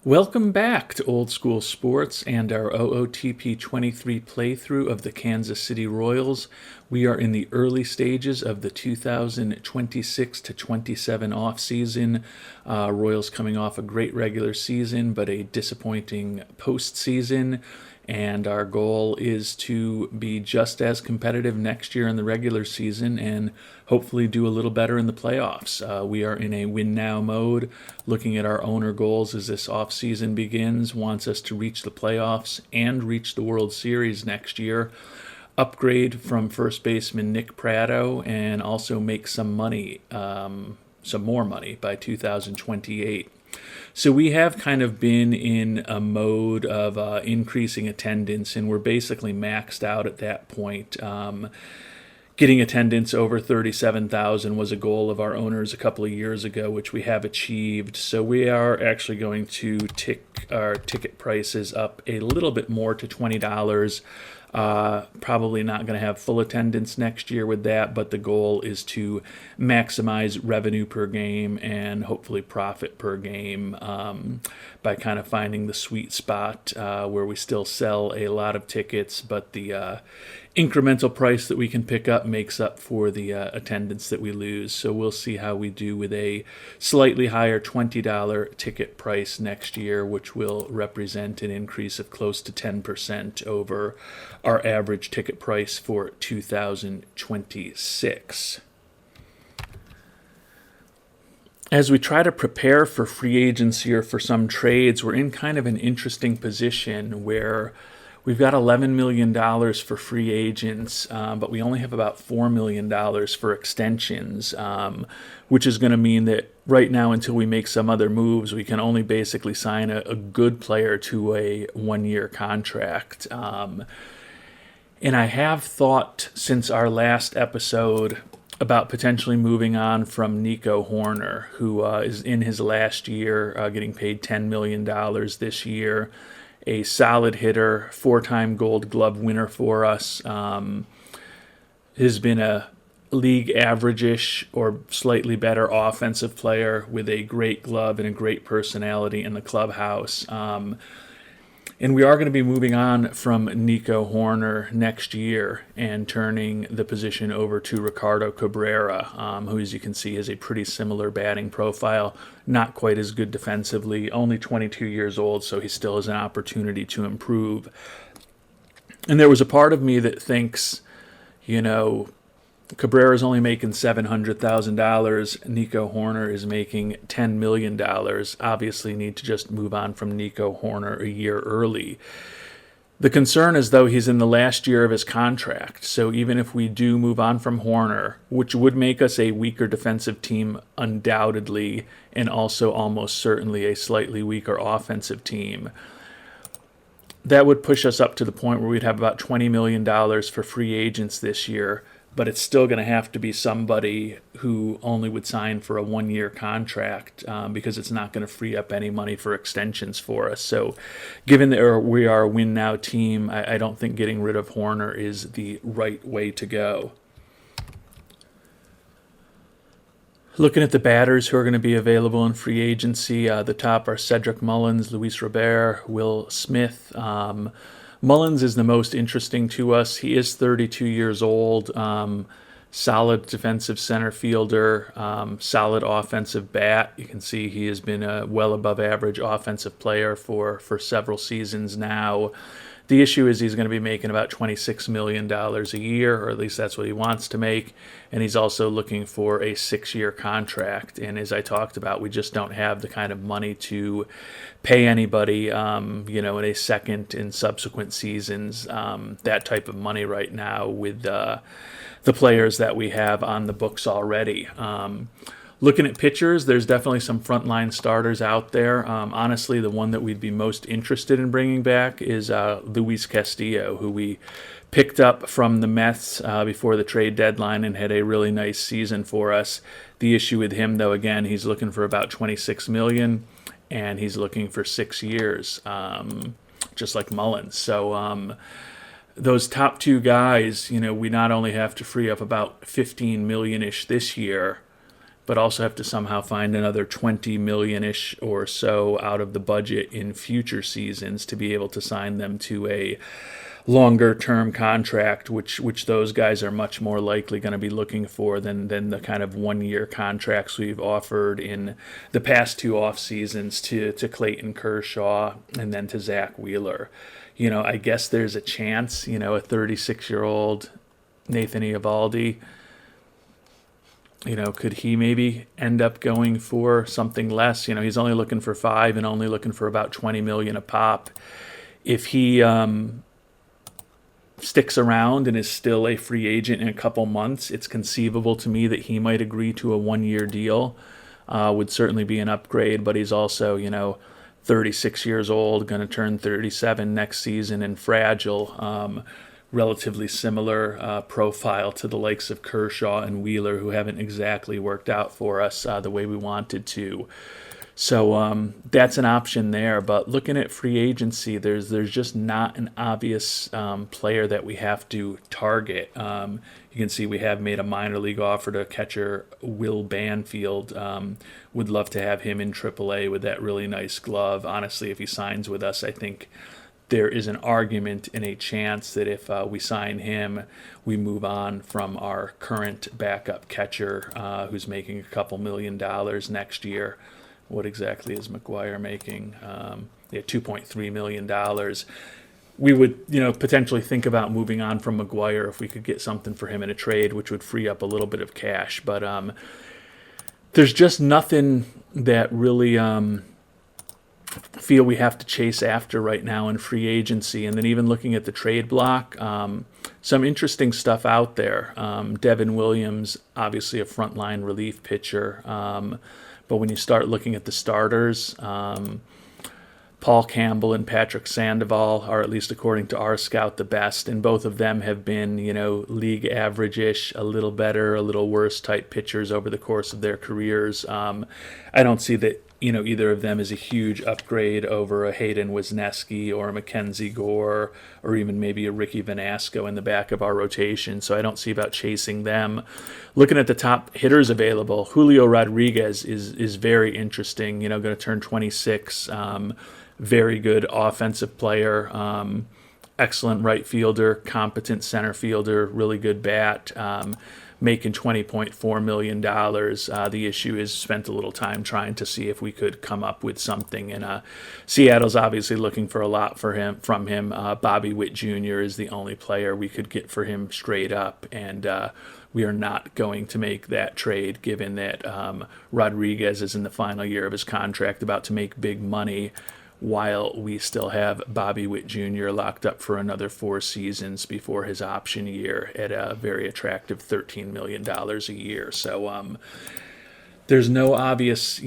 Welcome back to Old School Sports and our OOTP 23 playthrough of the Kansas City Royals. We are in the early stages of the 2026 to 27 offseason. Royals coming off a great regular season, but a disappointing postseason. And our goal is to be just as competitive next year in the regular season and hopefully do a little better in the playoffs. We are in a win now mode, looking at our owner goals as this offseason begins, wants us to reach the playoffs and reach the World Series next year, upgrade from first baseman Nick Pratto, and also make some money, some more money by 2028. So we have kind of been in a mode of increasing attendance, and we're basically maxed out at that point. Getting attendance over 37,000 was a goal of our owners a couple of years ago, which we have achieved. So we are actually going to tick our ticket prices up a little bit more to $20. Probably not going to have full attendance next year with that, but the goal is to maximize revenue per game and hopefully profit per game by kind of finding the sweet spot where we still sell a lot of tickets, but the incremental price that we can pick up makes up for the attendance that we lose. So we'll see how we do with a slightly higher $20 ticket price next year, which will represent an increase of close to 10% over our average ticket price for 2026. As we try to prepare for free agency or for some trades, we're in kind of an interesting position where we've got $11 million for free agents, but we only have about $4 million for extensions, which is going to mean that right now, until we make some other moves, we can only basically sign a good player to a one-year contract. And I have thought since our last episode about potentially moving on from Nico Horner, who is in his last year, getting paid $10 million this year. A solid hitter, 4-time Gold Glove winner for us. Has been a league average-ish or slightly better offensive player with a great glove and a great personality in the clubhouse. And we are going to be moving on from Nico Horner next year and turning the position over to Ricardo Cabrera, who, as you can see, has a pretty similar batting profile. Not quite as good defensively, only 22 years old, so he still has an opportunity to improve. And there was a part of me that thinks, Cabrera's only making $700,000. Nico Horner is making $10 million. Obviously need to just move on from Nico Horner a year early. The concern is, though, he's in the last year of his contract. So even if we do move on from Horner, which would make us a weaker defensive team undoubtedly, and also almost certainly a slightly weaker offensive team, that would push us up to the point where we'd have about $20 million for free agents this year. But it's still going to have to be somebody who only would sign for a one-year contract because it's not going to free up any money for extensions for us. So given that we are a win-now team, I don't think getting rid of Horner is the right way to go. Looking at the batters who are going to be available in free agency, the top are Cedric Mullins, Luis Robert, Will Smith. Mullins is the most interesting to us. He is 32 years old, solid defensive center fielder, solid offensive bat. You can see he has been a well above average offensive player for several seasons now. The issue is he's going to be making about $26 million a year, or at least that's what he wants to make, and he's also looking for a 6-year contract. And as I talked about, we just don't have the kind of money to pay anybody, in a second and subsequent seasons, that type of money right now with the players that we have on the books already. Looking at pitchers, there's definitely some frontline starters out there. Honestly, the one that we'd be most interested in bringing back is Luis Castillo, who we picked up from the Mets before the trade deadline and had a really nice season for us. The issue with him, though, again, he's looking for about $26 million, and he's looking for 6 years, just like Mullins. So those top two guys, we not only have to free up about $15 million-ish this year, but also have to somehow find another 20 million-ish or so out of the budget in future seasons to be able to sign them to a longer term contract, which those guys are much more likely going to be looking for than the kind of 1 year contracts we've offered in the past two off seasons to Clayton Kershaw and then to Zach Wheeler. I guess there's a chance, a 36-year-old Nathan Eovaldi, could he maybe end up going for something less? He's only looking for 5 and only looking for about 20 million a pop. If he sticks around and is still a free agent in a couple months, it's conceivable to me that he might agree to a 1 year deal. Would certainly be an upgrade, but he's also, 36 years old, going to turn 37 next season and fragile. Relatively similar profile to the likes of Kershaw and Wheeler, who haven't exactly worked out for us the way we wanted to. So that's an option there. But looking at free agency, there's just not an obvious player that we have to target. You can see we have made a minor league offer to catcher Will Banfield. Would love to have him in AAA with that really nice glove. Honestly, if he signs with us, I think there is an argument and a chance that if we sign him, we move on from our current backup catcher who's making a couple $1 million next year. What exactly is McGuire making? $2.3 million. We would, potentially think about moving on from McGuire if we could get something for him in a trade, which would free up a little bit of cash. But there's just nothing that really feel we have to chase after right now in free agency. And then even looking at the trade block, some interesting stuff out there. Devin Williams, obviously a frontline relief pitcher. But when you start looking at the starters, Paul Campbell and Patrick Sandoval are, at least according to our scout, the best. And both of them have been, league average-ish, a little better, a little worse type pitchers over the course of their careers. I don't see that, either of them is a huge upgrade over a Hayden Wisniewski or a Mackenzie Gore or even maybe a Ricky Vanasco in the back of our rotation. So I don't see about chasing them. Looking at the top hitters available, Julio Rodriguez is very interesting, going to turn 26, very good offensive player, excellent right fielder, competent center fielder, really good bat, making $20.4 million. The issue is spent a little time trying to see if we could come up with something. And Seattle's obviously looking for a lot from him. Bobby Witt Jr. is the only player we could get for him straight up. And we are not going to make that trade given that Rodriguez is in the final year of his contract, about to make big money, while we still have Bobby Witt Jr. locked up for another 4 seasons before his option year at a very attractive $13 million a year. So there's no obvious,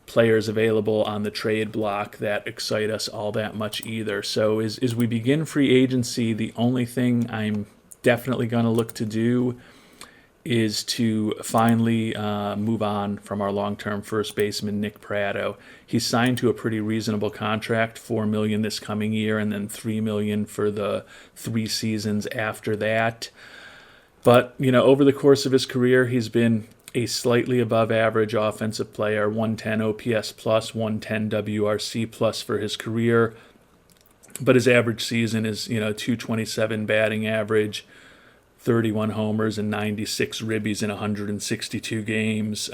players available on the trade block that excite us all that much either. So as we begin free agency, the only thing I'm definitely going to look to do is to finally move on from our long-term first baseman, Nick Pratto. He's signed to a pretty reasonable contract, $4 million this coming year, and then $3 million for the 3 seasons after that. But, over the course of his career, he's been a slightly above average offensive player, 110 OPS plus, 110 WRC plus for his career. But his average season is, 227 batting average, 31 homers and 96 ribbies in 162 games,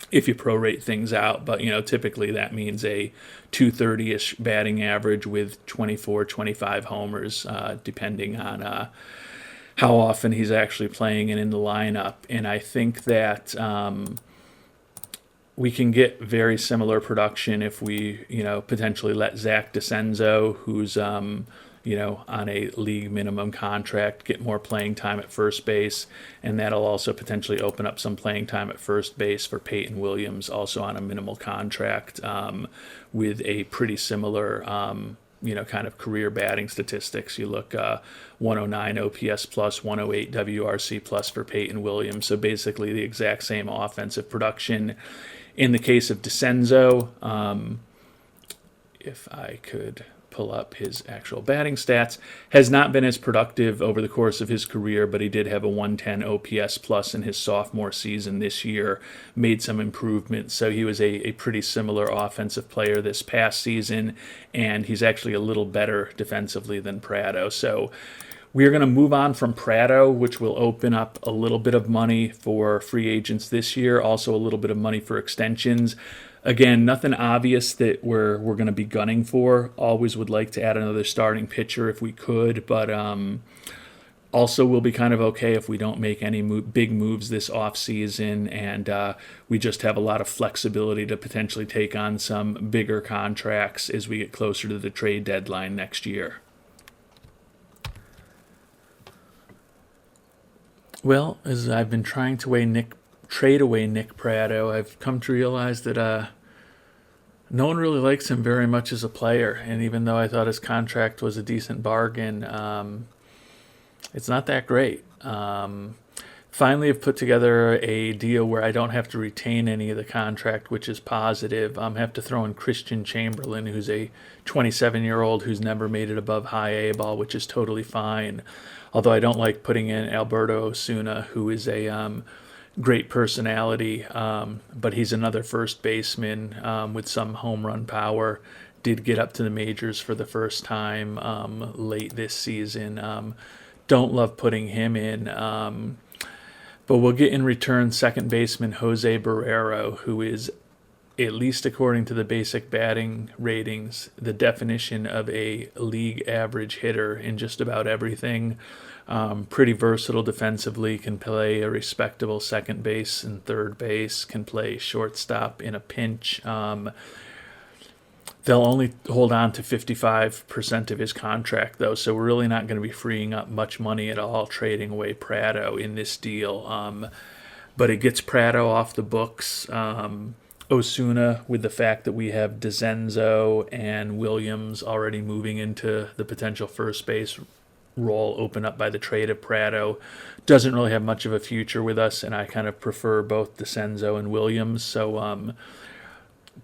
if you prorate things out. But, typically that means a 230-ish batting average with 24, 25 homers, depending on how often he's actually playing and in the lineup. And I think that we can get very similar production if we, potentially let Zach DeCenzo, who's on a league minimum contract, get more playing time at first base, and that'll also potentially open up some playing time at first base for Peyton Williams, also on a minimal contract, with a pretty similar, kind of career batting statistics. You look 109 OPS plus, 108 WRC plus for Peyton Williams, so basically the exact same offensive production. In the case of DeCenzo, if I could pull up his actual batting stats. Has not been as productive over the course of his career, but he did have a 110 OPS plus in his sophomore season this year, made some improvements. So he was a pretty similar offensive player this past season, and he's actually a little better defensively than Prado. So we are going to move on from Prado, which will open up a little bit of money for free agents this year, also a little bit of money for extensions. Again, nothing obvious that we're going to be gunning for. Always would like to add another starting pitcher if we could, but also we'll be kind of okay if we don't make any big moves this offseason, and we just have a lot of flexibility to potentially take on some bigger contracts as we get closer to the trade deadline next year. Well, as I've been trying to trade away Nick Prado, I've come to realize that no one really likes him very much as a player. And even though I thought his contract was a decent bargain, it's not that great. Finally, I've put together a deal where I don't have to retain any of the contract, which is positive. I have to throw in Christian Chamberlain, who's a 27-year-old who's never made it above high A ball, which is totally fine. Although I don't like putting in Alberto Osuna, who is a great personality, but he's another first baseman with some home run power. Did get up to the majors for the first time late this season. Don't love putting him in. But we'll get in return second baseman Jose Barrero, who is, at least according to the basic batting ratings, the definition of a league average hitter in just about everything. Pretty versatile defensively, can play a respectable second base and third base, can play shortstop in a pinch. They'll only hold on to 55% of his contract, though, so we're really not going to be freeing up much money at all trading away Prado in this deal. But it gets Prado off the books. Osuna, with the fact that we have DeZenzo and Williams already moving into the potential first base role opened up by the trade of Prado, doesn't really have much of a future with us, and I kind of prefer both DeZenzo and Williams. So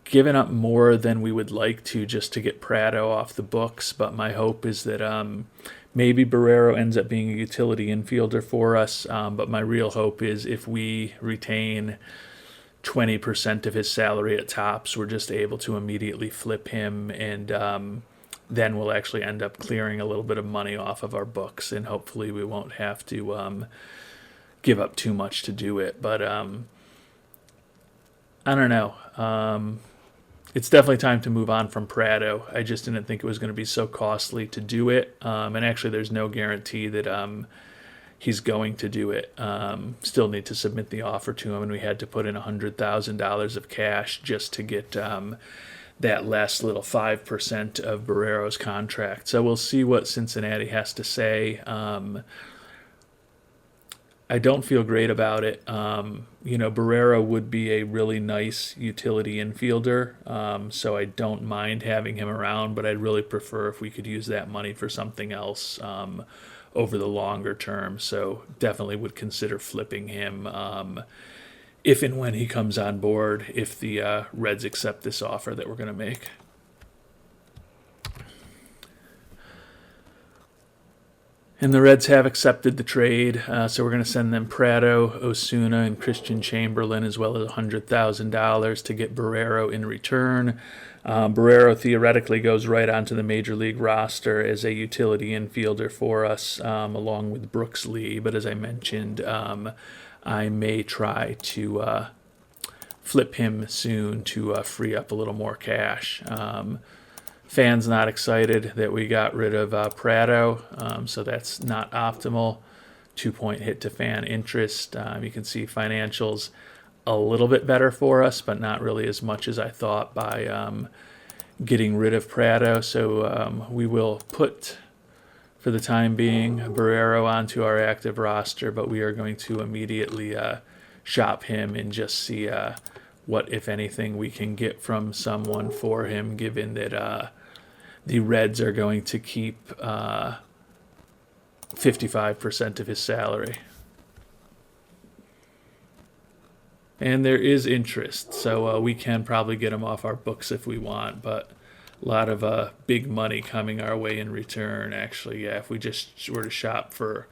giving up more than we would like to just to get Prado off the books, but my hope is that maybe Barrero ends up being a utility infielder for us, but my real hope is if we retain 20% of his salary at tops, we're just able to immediately flip him, and then we'll actually end up clearing a little bit of money off of our books, and hopefully we won't have to give up too much to do it. But I don't know. It's definitely time to move on from Prado. I just didn't think it was going to be so costly to do it. And actually, there's no guarantee that he's going to do it. Still need to submit the offer to him, and we had to put in $100,000 of cash just to get that last little 5% of Barrero's contract. So we'll see what Cincinnati has to say. I don't feel great about it. Barrero would be a really nice utility infielder, so I don't mind having him around, but I'd really prefer if we could use that money for something else over the longer term. So definitely would consider flipping him if and when he comes on board, if the Reds accept this offer that we're going to make. And the Reds have accepted the trade, so we're going to send them Prado, Osuna, and Christian Chamberlain, as well as $100,000 to get Barrero in return. Barrero theoretically goes right onto the Major League roster as a utility infielder for us, along with Brooks Lee. But as I mentioned, I may try to flip him soon to free up a little more cash. Fans not excited that we got rid of Prado, so that's not optimal. 2-point hit to fan interest. You can see financials a little bit better for us, but not really as much as I thought by getting rid of Prado. So we will put, for the time being, Barrero onto our active roster, but we are going to immediately shop him and just see what, if anything, we can get from someone for him, given that the Reds are going to keep 55% of his salary. And there is interest, so we can probably get him off our books if we want, but A lot of big money coming our way in return, actually. Yeah, if we just were to shop for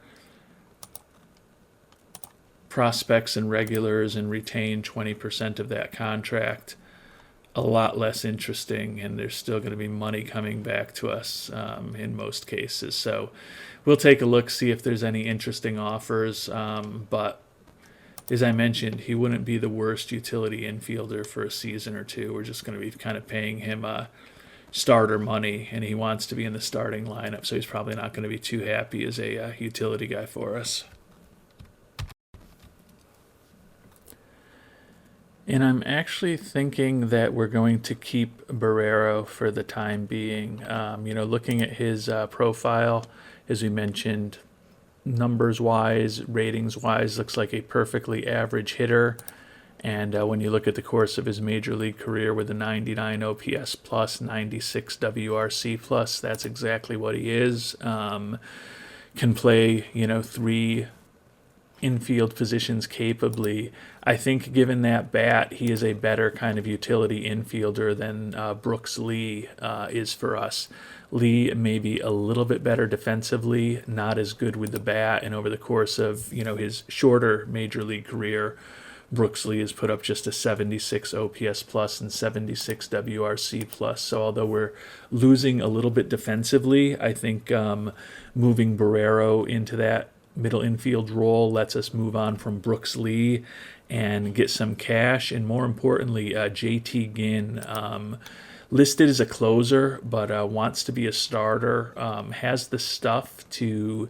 prospects and regulars and retain 20% of that contract, a lot less interesting, and there's still going to be money coming back to us in most cases. So we'll take a look, see if there's any interesting offers. But as I mentioned, he wouldn't be the worst utility infielder for a season or two. We're just going to be kind of paying him starter money, and he wants to be in the starting lineup, so he's probably not going to be too happy as a utility guy for us. And I'm actually thinking that we're going to keep Barrero for the time being. Looking at his profile, as we mentioned, numbers wise, ratings wise, looks like a perfectly average hitter. And when you look at the course of his major league career with a 99 OPS plus, 96 WRC plus, that's exactly what he is. Can play, three infield positions capably. I think given that bat, he is a better kind of utility infielder than Brooks Lee is for us. Lee may be a little bit better defensively, not as good with the bat, and over the course of his shorter major league career, Brooks Lee has put up just a 76 OPS plus and 76 WRC plus. So although we're losing a little bit defensively, I think moving Barrero into that middle infield role lets us move on from Brooks Lee and get some cash. And more importantly, JT Ginn, listed as a closer, but wants to be a starter, has the stuff to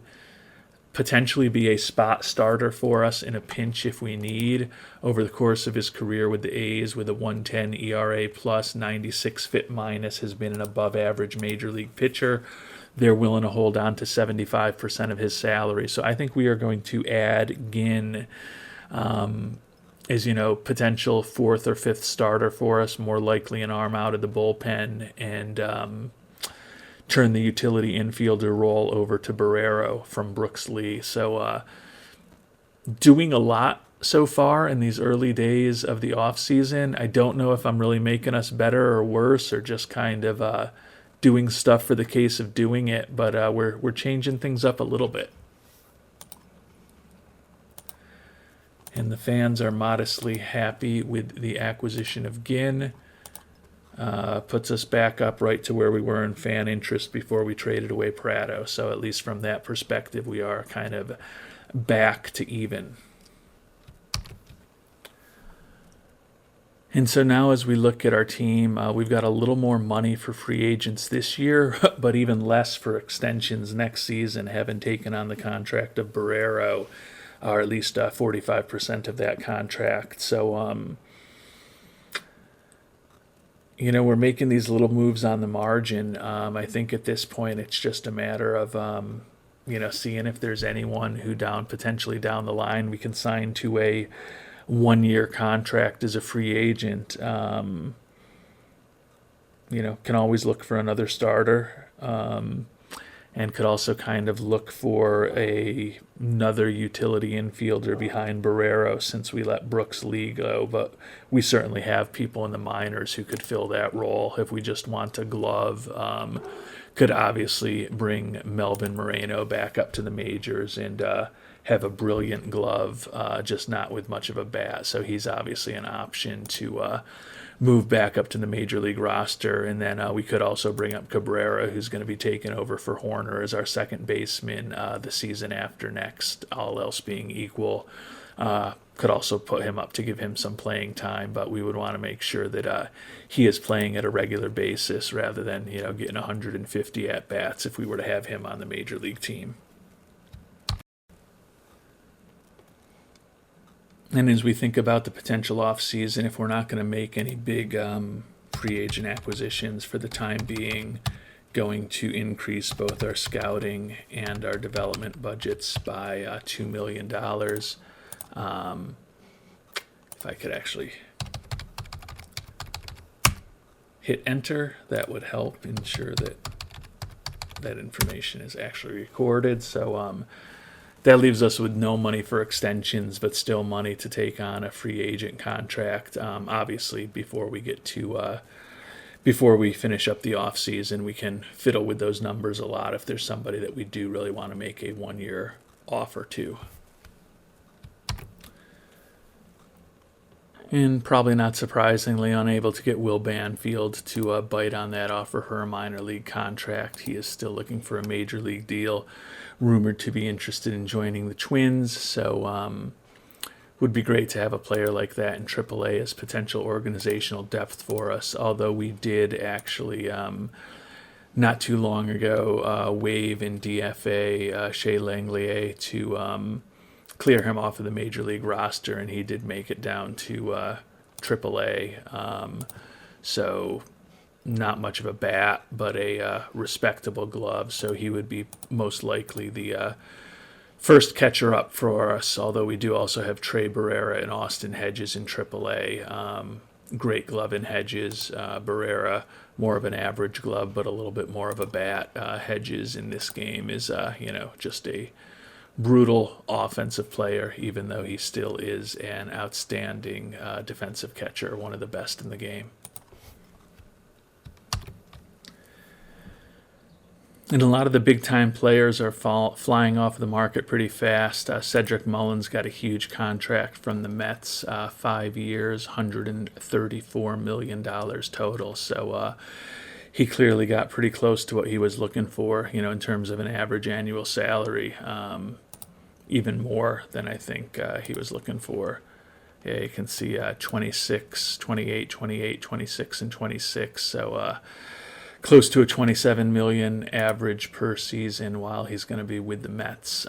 potentially be a spot starter for us in a pinch if we need. Over the course of his career with the A's, with a 110 ERA plus, 96 FIP minus, has been an above average major league pitcher. They're willing to hold on to 75% of his salary. So I think we are going to add Ginn as, potential fourth or fifth starter for us, more likely an arm out of the bullpen, and turn the utility infielder role over to Barrero from Brooks Lee. So doing a lot so far in these early days of the offseason. I don't know if I'm really making us better or worse, or just kind of doing stuff for the case of doing it, but we're changing things up a little bit. And the fans are modestly happy with the acquisition of Ginn. Puts us back up right to where we were in fan interest before we traded away Prado. So at least from that perspective, we are kind of back to even. And so now as we look at our team, we've got a little more money for free agents this year, but even less for extensions next season, having taken on the contract of Barrero, or at least 45% of that contract. So, we're making these little moves on the margin. I think at this point it's just a matter of, seeing if there's anyone who potentially down the line we can sign to a 1-year contract as a free agent. Can always look for another starter, and could also kind of look for another utility infielder behind Barrero, since we let Brooks Lee go. But we certainly have people in the minors who could fill that role if we just want a glove. Could obviously bring Melvin Moreno back up to the majors and have a brilliant glove, just not with much of a bat. So he's obviously an option to move back up to the major league roster. And then we could also bring up Cabrera, who's going to be taking over for Horner as our second baseman the season after next, all else being equal. Could also put him up to give him some playing time, but we would want to make sure that he is playing at a regular basis rather than getting 150 at-bats if we were to have him on the major league team. And as we think about the potential offseason, if we're not going to make any big free agent acquisitions for the time being, going to increase both our scouting and our development budgets by $2 million. If I could actually hit enter, that would help ensure that that information is actually recorded. So that leaves us with no money for extensions, but still money to take on a free agent contract, obviously, before we get to before we finish up the off season, we can fiddle with those numbers a lot if there's somebody that we do really want to make a 1-year offer to. And probably not surprisingly, unable to get Will Banfield to bite on that offer for a minor league contract. He is still looking for a major league deal, rumored to be interested in joining the Twins. So would be great to have a player like that in AAA as potential organizational depth for us. Although we did actually, not too long ago, waive in DFA Shea Langelier to clear him off of the major league roster, and he did make it down to AAA. So not much of a bat, but a respectable glove. So he would be most likely the first catcher up for us, although we do also have Trey Barrera and Austin Hedges in AAA. Great glove in Hedges. Barrera, more of an average glove, but a little bit more of a bat. Hedges in this game is, just a brutal offensive player, even though he still is an outstanding defensive catcher, one of the best in the game. And a lot of the big-time players are flying off the market pretty fast. Cedric Mullins got a huge contract from the Mets, 5 years, $134 million total. So he clearly got pretty close to what he was looking for, in terms of an average annual salary, even more than I think he was looking for. Yeah, you can see 26, 28, 28, 26, and 26. So close to a $27 million average per season while he's going to be with the Mets.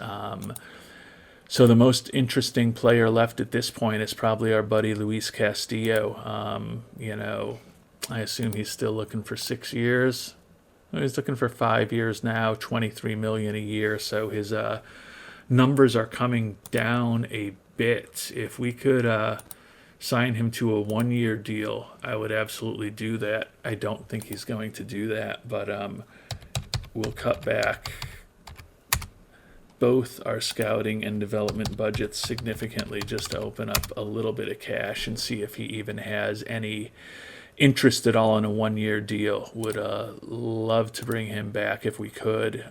So the most interesting player left at this point is probably our buddy Luis Castillo. I assume he's still looking for 6 years. He's looking for 5 years now, $23 million a year. So his numbers are coming down a bit. If we could sign him to a 1-year deal, I would absolutely do that. I don't think he's going to do that, but we'll cut back both our scouting and development budgets significantly just to open up a little bit of cash and see if he even has any interest at all in a 1-year deal. Would love to bring him back if we could.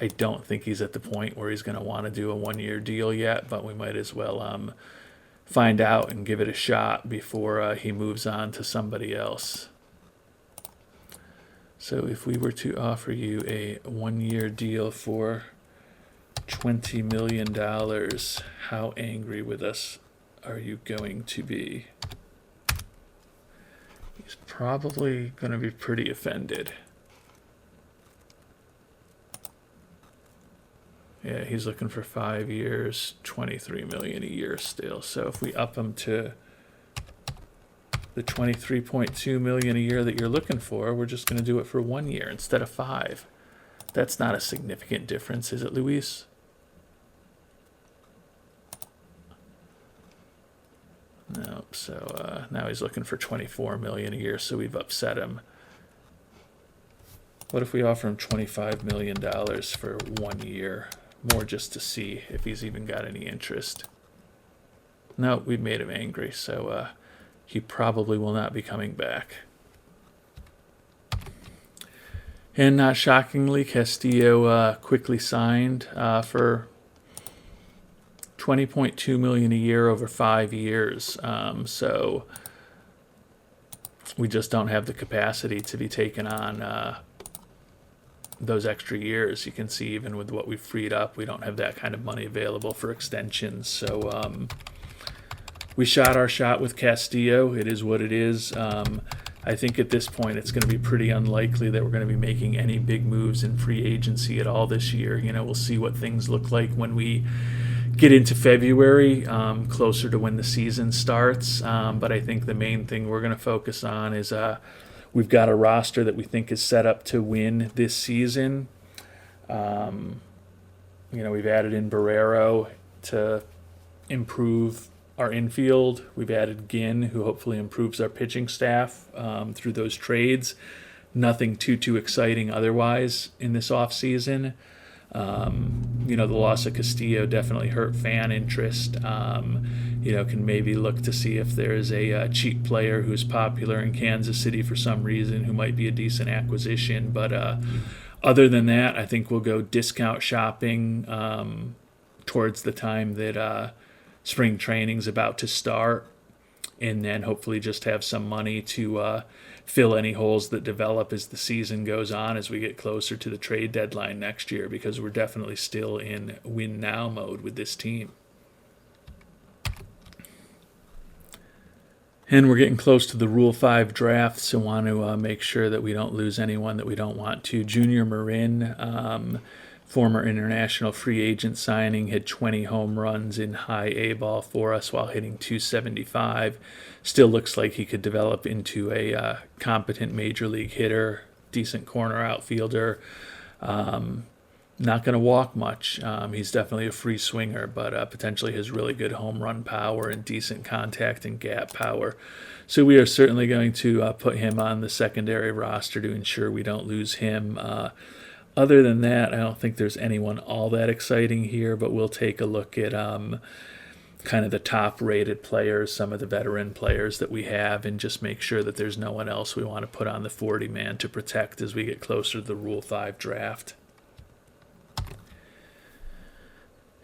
I don't think he's at the point where he's going to want to do a 1-year deal yet, but we might as well find out and give it a shot before he moves on to somebody else. So if we were to offer you a 1-year deal for $20 million, how angry with us are you going to be? He's probably going to be pretty offended. Yeah, he's looking for 5 years, $23 million a year still. So if we up him to the $23.2 million a year that you're looking for, we're just going to do it for 1 year instead of 5. That's not a significant difference, is it, Luis? No. So now he's looking for $24 million a year. So we've upset him. What if we offer him $25 million for 1 year? More just to see if he's even got any interest. No, we've made him angry, so he probably will not be coming back. And not shockingly, Castillo quickly signed for $20.2 million a year over 5 years. So we just don't have the capacity to be taking on those extra years. You can see even with what we've freed up, we don't have that kind of money available for extensions. So we shot our shot with Castillo. It is what it is. I think at this point it's going to be pretty unlikely that we're going to be making any big moves in free agency at all this year. We'll see what things look like when we get into February, closer to when the season starts. But I think the main thing we're going to focus on is we've got a roster that we think is set up to win this season. We've added in Barrero to improve our infield. We've added Ginn, who hopefully improves our pitching staff through those trades. Nothing too exciting otherwise in this offseason. The loss of Castillo definitely hurt fan interest. can maybe look to see if there's a cheap player who's popular in Kansas City for some reason who might be a decent acquisition. But other than that, I think we'll go discount shopping towards the time that spring training's about to start, and then hopefully just have some money to fill any holes that develop as the season goes on, as we get closer to the trade deadline next year, because we're definitely still in win now mode with this team. And we're getting close to the Rule 5 draft, so want to make sure that we don't lose anyone that we don't want to. Junior Marin, former international free agent signing, had 20 home runs in high A ball for us while hitting .275. Still looks like he could develop into a competent major league hitter, decent corner outfielder. Not going to walk much. He's definitely a free swinger, but potentially has really good home run power and decent contact and gap power. So we are certainly going to put him on the secondary roster to ensure we don't lose him. Other than that, I don't think there's anyone all that exciting here, but we'll take a look at kind of the top-rated players, some of the veteran players that we have, and just make sure that there's no one else we want to put on the 40-man to protect as we get closer to the Rule 5 draft.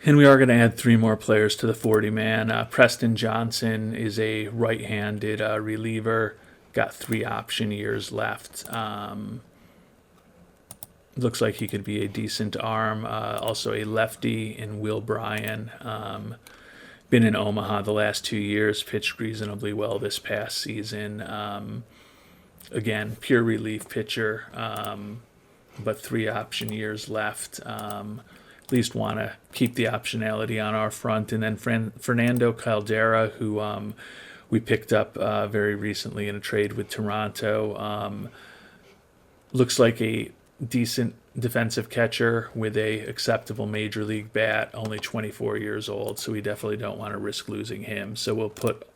And we are going to add 3 more players to the 40-man. Preston Johnson is a right-handed reliever. Got 3 option years left. Looks like he could be a decent arm. Also a lefty in Will Bryan. Been in Omaha the last 2 years. Pitched reasonably well this past season. Again, pure relief pitcher. But 3 option years left. At least want to keep the optionality on our front. And then Fernando Caldera, who we picked up very recently in a trade with Toronto. Looks like a decent defensive catcher with a acceptable major league bat, only 24 years old, so we definitely don't want to risk losing him. So we'll put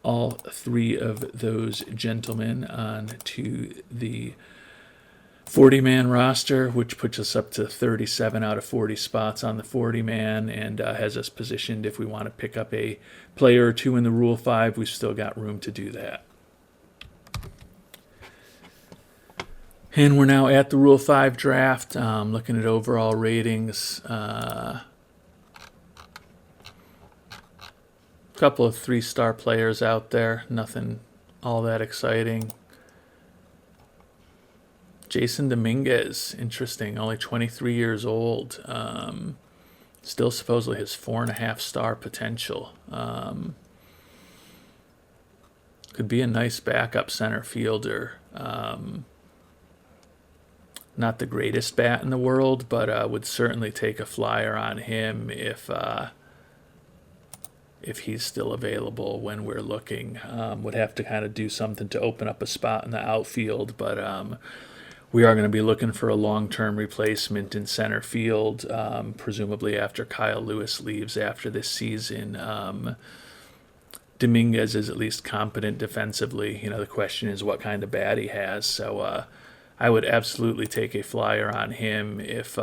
all 3 of those gentlemen on to the 40-man roster, which puts us up to 37 out of 40 spots on the 40-man, and has us positioned if we want to pick up a player or 2 in the Rule 5. We've still got room to do that. And we're now at the Rule 5 draft, looking at overall ratings. Couple of 3-star players out there, nothing all that exciting. Jason Dominguez, interesting, only 23 years old. Still supposedly has 4.5-star potential. Could be a nice backup center fielder. Not the greatest bat in the world, but would certainly take a flyer on him if he's still available when we're looking. Would have to kind of do something to open up a spot in the outfield, but we are going to be looking for a long-term replacement in center field, presumably after Kyle Lewis leaves after this season. Dominguez is at least competent defensively. The question is what kind of bat he has. So I would absolutely take a flyer on him if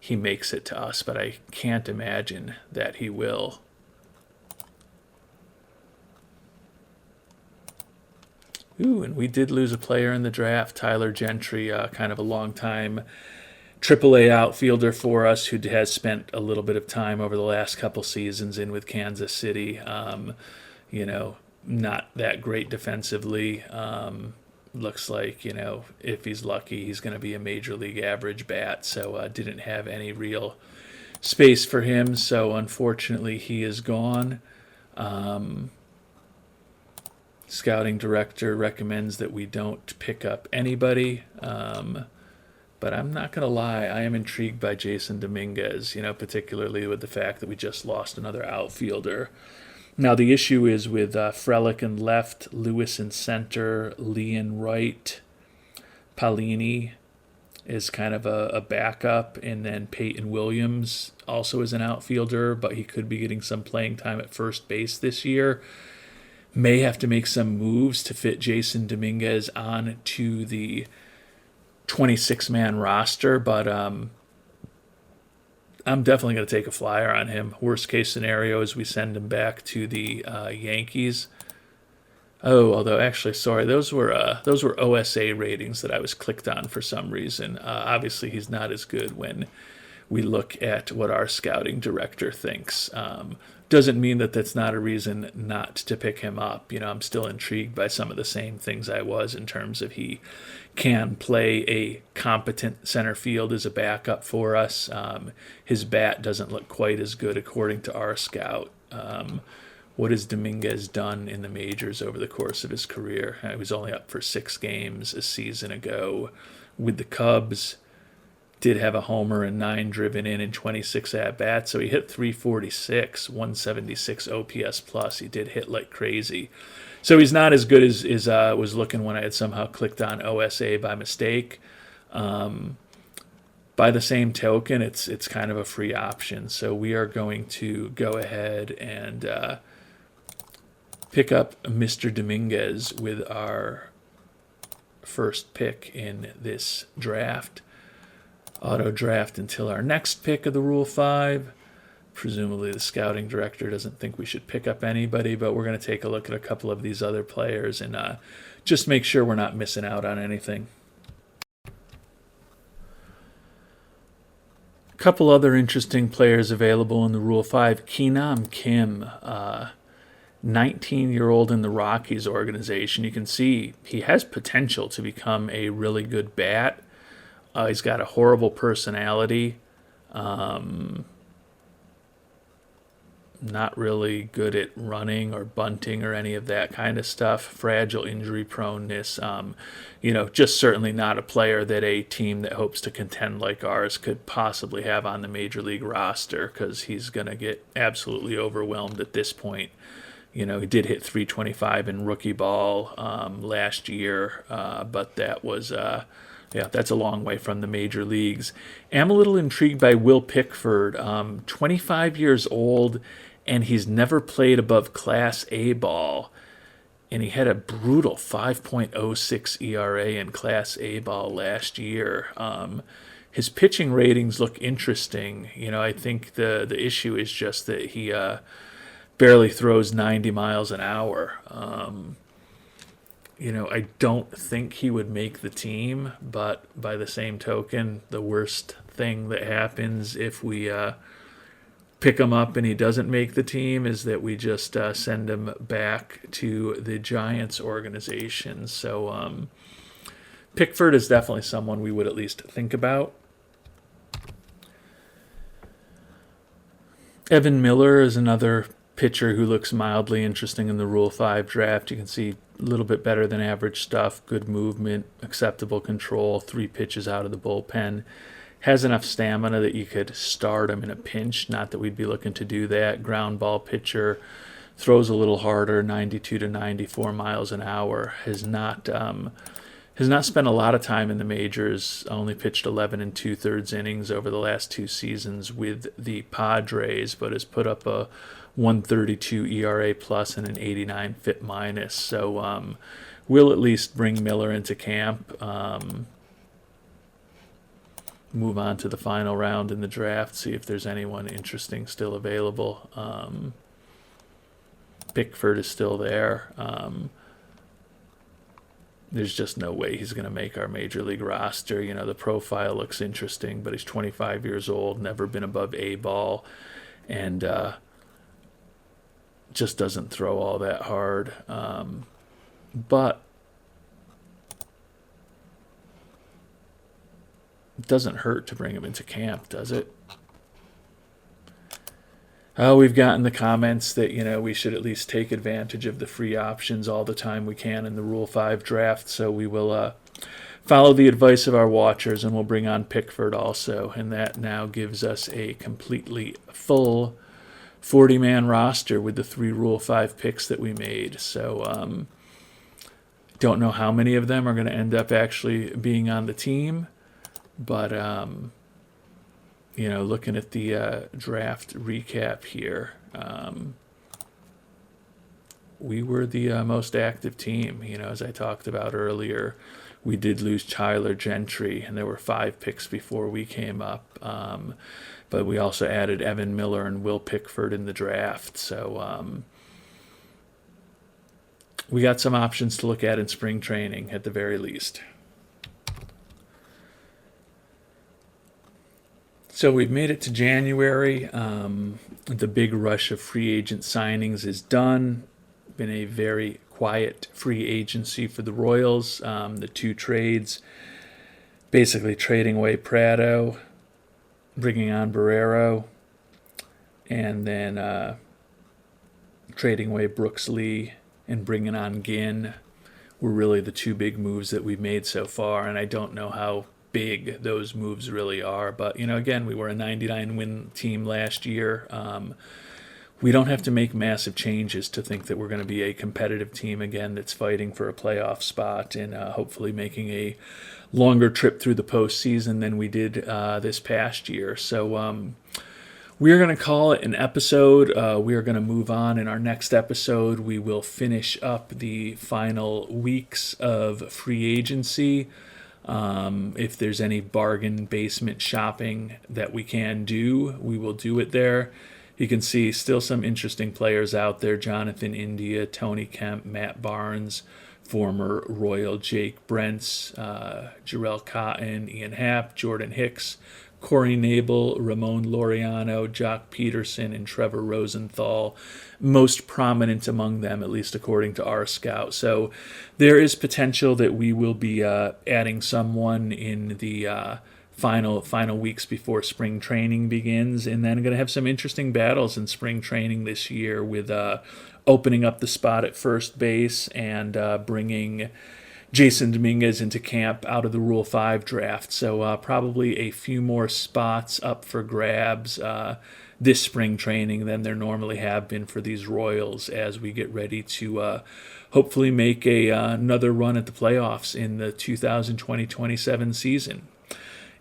he makes it to us, but I can't imagine that he will. Ooh, and we did lose a player in the draft, Tyler Gentry, kind of a long-time AAA outfielder for us who has spent a little bit of time over the last couple seasons in with Kansas City. Not that great defensively. Looks like, if he's lucky, he's going to be a major league average bat, so didn't have any real space for him, so unfortunately he is gone. Scouting director recommends that we don't pick up anybody, but I'm not going to lie, I am intrigued by Jason Dominguez, particularly with the fact that we just lost another outfielder. Now the issue is with Frelick in left, Lewis in center, Lee in right, Paulini is kind of a backup, and then Peyton Williams also is an outfielder, but he could be getting some playing time at first base this year. May have to make some moves to fit Jason Dominguez on to the 26-man roster, but I'm definitely going to take a flyer on him. Worst case scenario is we send him back to the Yankees. Oh, although actually, sorry, those were OSA ratings that I was clicked on for some reason. Obviously, he's not as good when we look at what our scouting director thinks. Doesn't mean that that's not a reason not to pick him up. I'm still intrigued by some of the same things I was in terms of he can play a competent center field as a backup for us. His bat doesn't look quite as good according to our scout. What has Dominguez done in the majors over the course of his career? He was only up for 6 games a season ago with the Cubs. Did have a homer and 9 driven in 26 at-bats, so he hit 346, 176 OPS plus. He did hit like crazy. So he's not as good as was looking when I had somehow clicked on OSA by mistake. By the same token, it's kind of a free option. So we are going to go ahead and pick up Mr. Dominguez with our first pick in this draft. Auto draft until our next pick of the Rule 5. Presumably the scouting director doesn't think we should pick up anybody, but we're going to take a look at a couple of these other players and just make sure we're not missing out on anything. A couple other interesting players available in the Rule 5. Keenam Kim, 19-year-old in the Rockies organization. You can see he has potential to become a really good bat. He's got a horrible personality. Not really good at running or bunting or any of that kind of stuff. Fragile injury proneness. Just certainly not a player that a team that hopes to contend like ours could possibly have on the major league roster, because he's going to get absolutely overwhelmed at this point. He did hit 325 in rookie ball last year, but that was... that's a long way from the major leagues. I'm a little intrigued by Will Pickford, 25 years old, and he's never played above Class A ball. And he had a brutal 5.06 ERA in Class A ball last year. His pitching ratings look interesting. I think the issue is just that he barely throws 90 miles an hour. I don't think he would make the team, but by the same token, the worst thing that happens if we pick him up and he doesn't make the team is that we just send him back to the Giants organization. So Pickford is definitely someone we would at least think about. Evan Miller is another pitcher who looks mildly interesting in the Rule 5 draft. You can see a little bit better than average stuff, good movement, acceptable control, 3 pitches out of the bullpen. Has enough stamina that you could start him in a pinch. Not that we'd be looking to do that. Ground ball pitcher, throws a little harder, 92 to 94 miles an hour. Has not spent a lot of time in the majors. Only pitched 11 2/3 innings over the last 2 seasons with the Padres, but has put up a 132 ERA plus and an 89 FIP minus. So we'll at least bring Miller into camp. Move on to the final round in the draft, see if there's anyone interesting still available. Pickford is still there. There's just no way he's going to make our major league roster. The profile looks interesting, but he's 25 years old, never been above A ball, and just doesn't throw all that hard. But it doesn't hurt to bring him into camp, does it? We've gotten the comments that, we should at least take advantage of the free options all the time we can in the Rule 5 draft. So we will follow the advice of our watchers, and we'll bring on Pickford also. And that now gives us a completely full 40-man roster with the 3 Rule 5 picks that we made. So don't know how many of them are going to end up actually being on the team. But, looking at the draft recap here, we were the most active team. As I talked about earlier, we did lose Tyler Gentry, and there were 5 picks before we came up. But we also added Evan Miller and Will Pickford in the draft. So we got some options to look at in spring training at the very least. So we've made it to January. The big rush of free agent signings is done. Been a very quiet free agency for the Royals. The 2 trades, basically trading away Prado, bringing on Barrero, and then trading away Brooks Lee and bringing on Ginn, were really the 2 big moves that we've made so far. And I don't know how big those moves really are. But, again, we were a 99-win team last year. We don't have to make massive changes to think that we're going to be a competitive team again that's fighting for a playoff spot and hopefully making a longer trip through the postseason than we did this past year. So we are going to call it an episode. We are going to move on. In our next episode, we will finish up the final weeks of free agency. If there's any bargain basement shopping that we can do, we will do it there. You can see still some interesting players out there. Jonathan India, Tony Kemp, Matt Barnes, former Royal Jake Brents, Jarrell Cotton, Ian Happ, Jordan Hicks, Corey Nabel, Ramon Laureano, Jock Peterson, and Trevor Rosenthal, most prominent among them, at least according to our scout. So there is potential that we will be adding someone in the final weeks before spring training begins, and then going to have some interesting battles in spring training this year with opening up the spot at first base and bringing Jason Dominguez into camp out of the Rule 5 draft. So probably a few more spots up for grabs this spring training than there normally have been for these Royals as we get ready to hopefully make another run at the playoffs in the 2020-27 season.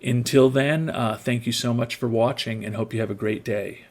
Until then, thank you so much for watching and hope you have a great day.